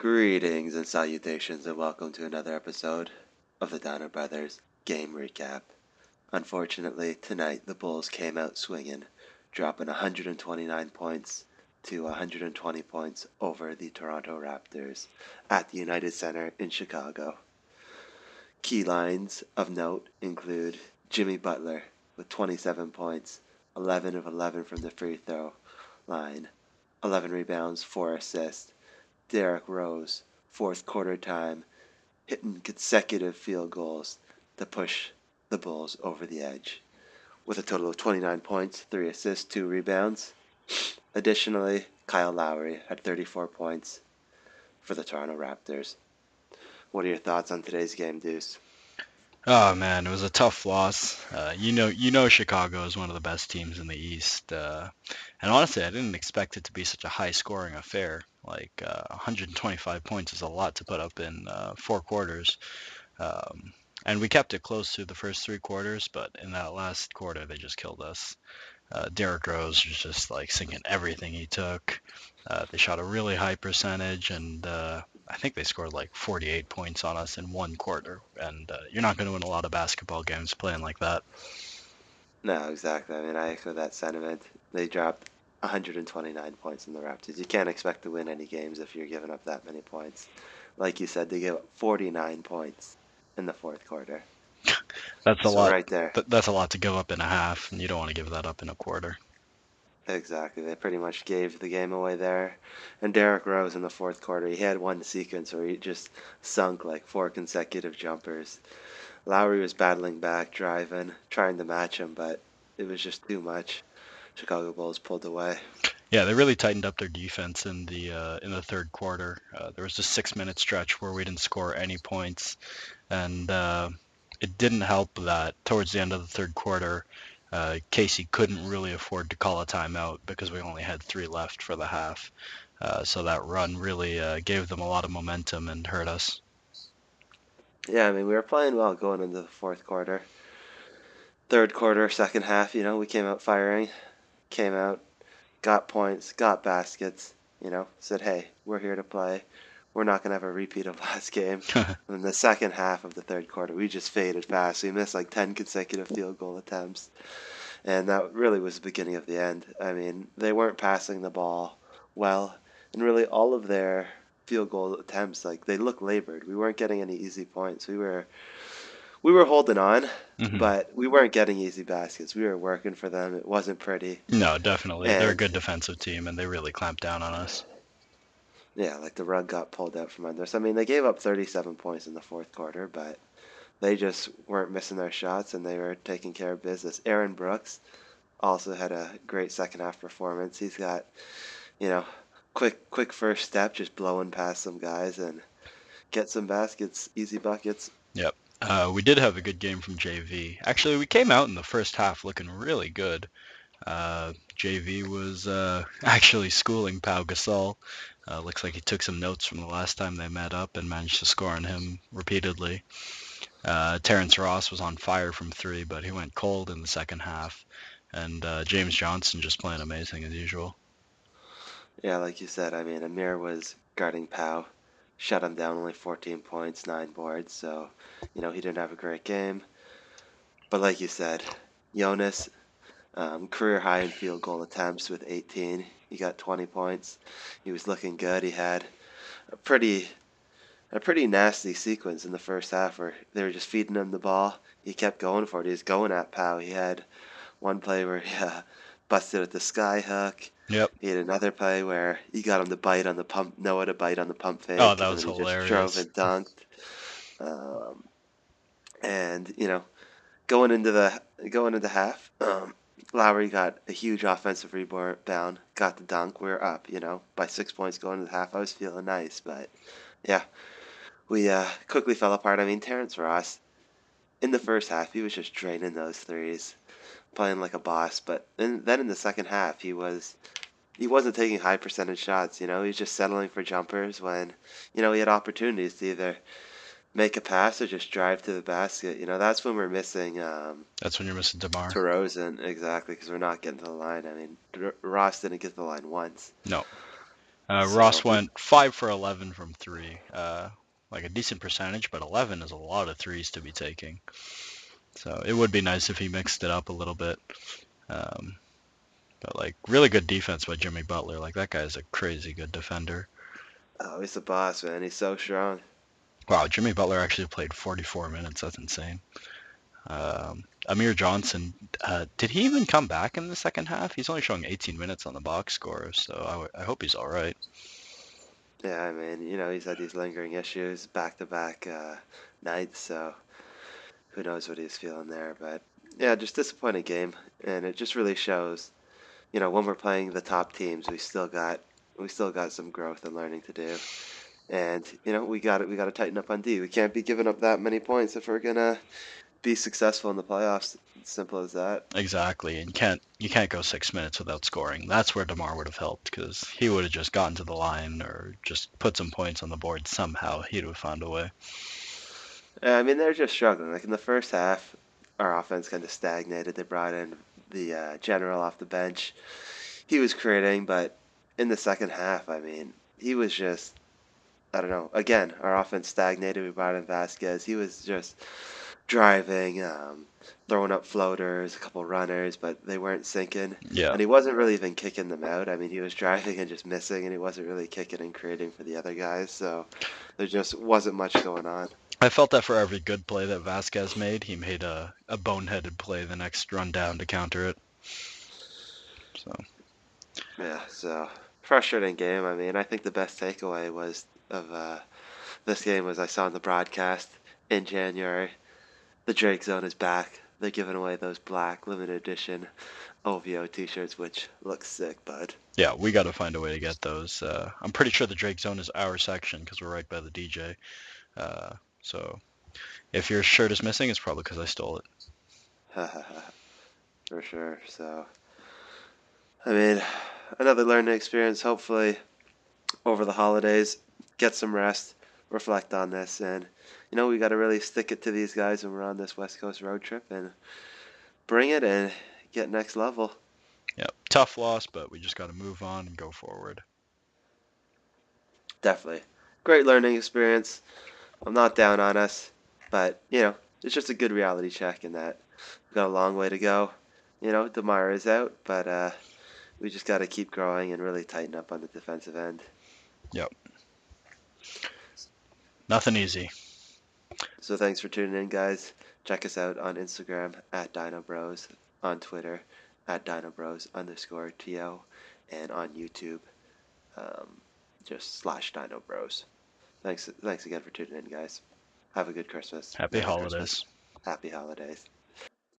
Greetings and salutations, and welcome to another episode of the Dino Brothers Game Recap. Unfortunately, tonight the Bulls came out swinging, dropping 129 points to 120 points over the Toronto Raptors at the United Center in Chicago. Key lines of note include Jimmy Butler with 27 points, 11 of 11 from the free throw line, 11 rebounds, 4 assists. Derrick Rose, fourth quarter time, hitting consecutive field goals to push the Bulls over the edge, with a total of 29 points, 3 assists, 2 rebounds. Additionally, Kyle Lowry had 34 points for the Toronto Raptors. What are your thoughts on today's game, Deuce? Oh man, it was a tough loss. You know, Chicago is one of the best teams in the East, and honestly, I didn't expect it to be such a high-scoring affair. 125 points is a lot to put up in 4 quarters, and we kept it close through the first 3 quarters, but in that last quarter, they just killed us. Derrick Rose was just like sinking everything he took. They shot a really high percentage, and I think they scored like 48 points on us in 1 quarter. And you're not going to win a lot of basketball games playing like that. No, exactly. I mean, I echo that sentiment. They dropped 129 points in the Raptors. You can't expect to win any games if you're giving up that many points. Like you said, they gave up 49 points in the fourth quarter. That's a So lot. right there. That's a lot to give up in a half, and you don't want to give that up in a quarter. Exactly. They pretty much gave the game away there. And Derrick Rose in the fourth quarter, he had one sequence where he just sunk like 4 consecutive jumpers. Lowry was battling back, driving, trying to match him, but it was just too much. Chicago Bulls pulled away. Yeah, they really tightened up their defense in the third quarter. There was a 6 minute stretch where we didn't score any points, and it didn't help that towards the end of the third quarter, Casey couldn't really afford to call a timeout because we only had 3 left for the half. So that run really gave them a lot of momentum and hurt us. Yeah, I mean, we were playing well going into the fourth quarter. Third quarter, second half, we came out firing, came out, got points, got baskets, said, hey, we're here to play. We're not going to have a repeat of last game. And in the second half of the third quarter, we just faded fast. We missed like 10 consecutive field goal attempts. And that really was the beginning of the end. I mean, they weren't passing the ball well. And really, all of their field goal attempts, like, they looked labored. We weren't getting any easy points. We were holding on, Hmm. but we weren't getting easy baskets. We were working for them. It wasn't pretty. No, definitely. They're a And good defensive team, and they really clamped down on us. yeah, like the rug got pulled out from under us. I mean, they gave up 37 points in the fourth quarter, but they just weren't missing their shots and they were taking care of business. Aaron Brooks also had a great second half performance. He's got, you know, quick first step, just blowing past some guys and get some baskets, easy buckets. Yep. We did have a good game from JV. Actually, we came out in the first half looking really good. JV was actually schooling Pau Gasol. Looks like he took some notes from the last time they met up and managed to score on him repeatedly. Terrence Ross was on fire from 3, but he went cold in the second half. And James Johnson just playing amazing as usual. Yeah, like you said, I mean, Amir was guarding Pau, shut him down only 14 points, 9 boards, so, he didn't have a great game. But like you said, Jonas, career high in field goal attempts with 18. He got 20 points. He was looking good. He had a pretty nasty sequence in the first half where they were just feeding him the ball. He kept going for it. He was going at Pau. He had one play where he busted at the sky hook. Yep. He had another play where he got him to bite on the pump, Noah to bite on the pump Oh, fake, that and was then he just drove hilarious. and dunked. And going into half, Lowry got a huge offensive rebound, got the dunk. We were up, by 6 points going into the half. I was feeling nice, but yeah, we quickly fell apart. I mean, Terrence Ross in the first half, he was just draining those threes, playing like a boss. But then in the second half, he wasn't taking high percentage shots. He was just settling for jumpers when he had opportunities to either make a pass or just drive to the basket. That's when we're missing That's when you're missing DeMar. DeRozan, exactly, because we're not getting to the line. I mean, Ross didn't get to the line once. No. So Ross went 5 for 11 from three. Like a decent percentage, but 11 is a lot of threes to be taking. So it would be nice if he mixed it up a little bit. Um, but like really good defense by Jimmy Butler. Like that guy's a crazy good defender. he's the boss, man. He's so strong. Wow, Jimmy Butler actually played 44 minutes. That's insane. Amir Johnson, did he even come back in the second half? He's only showing 18 minutes on the box score, so I hope he's all right. Yeah, I mean, he's had these lingering issues back-to-back nights, so who knows what he's feeling there. But yeah, just disappointing game, and it just really shows, when we're playing the top teams, we still got some growth and learning to do. And we got to tighten up on D. We can't be giving up that many points if we're gonna be successful in the playoffs. Simple as that. Exactly, and you can't go 6 minutes without scoring. That's where DeMar would have helped because he would have just gotten to the line or just put some points on the board somehow. He'd have found a way. I mean, they're just struggling. Like in the first half, our offense kind of stagnated. They brought in the general off the bench. He was creating, but in the second half, I mean, he was just, I don't know. Again, our offense stagnated. We brought in Vasquez. He was just driving, throwing up floaters, a couple runners, but they weren't sinking. Yeah, And he wasn't really even kicking them out. I mean, he was driving and just missing, and he wasn't really kicking and creating for the other guys. So there just wasn't much going on. I felt that for every good play that Vasquez made, he made a boneheaded play the next run down to counter it. So Yeah, so frustrating game. I mean, I think the best takeaway was of this game was I saw in the broadcast in January. The Drake Zone is back. They're giving away those black limited edition OVO T-shirts, which looks sick, bud. yeah, we got to find a way to get those. I'm pretty sure the Drake Zone is our section because we're right by the DJ. So if your shirt is missing, it's probably because I stole it. For sure. So, I mean, another learning experience. Hopefully, over the holidays, get some rest, reflect on this, and we got to really stick it to these guys when we're on this West Coast road trip and bring it and get next level. Yeah, tough loss, but we just got to move on and go forward. Definitely. Great learning experience. I'm not down on us, but, it's just a good reality check in that we've got a long way to go. DeMar is out, but we just got to keep growing and really tighten up on the defensive end. Yep. Nothing easy. So thanks for tuning in, guys. Check us out on Instagram at Dino Bros, on Twitter at Dino Bros _TO, and on YouTube, um, just /Dino Bros. Thanks again for tuning in, guys. Have a good Christmas. Happy Merry Christmas. holidays. Happy holidays.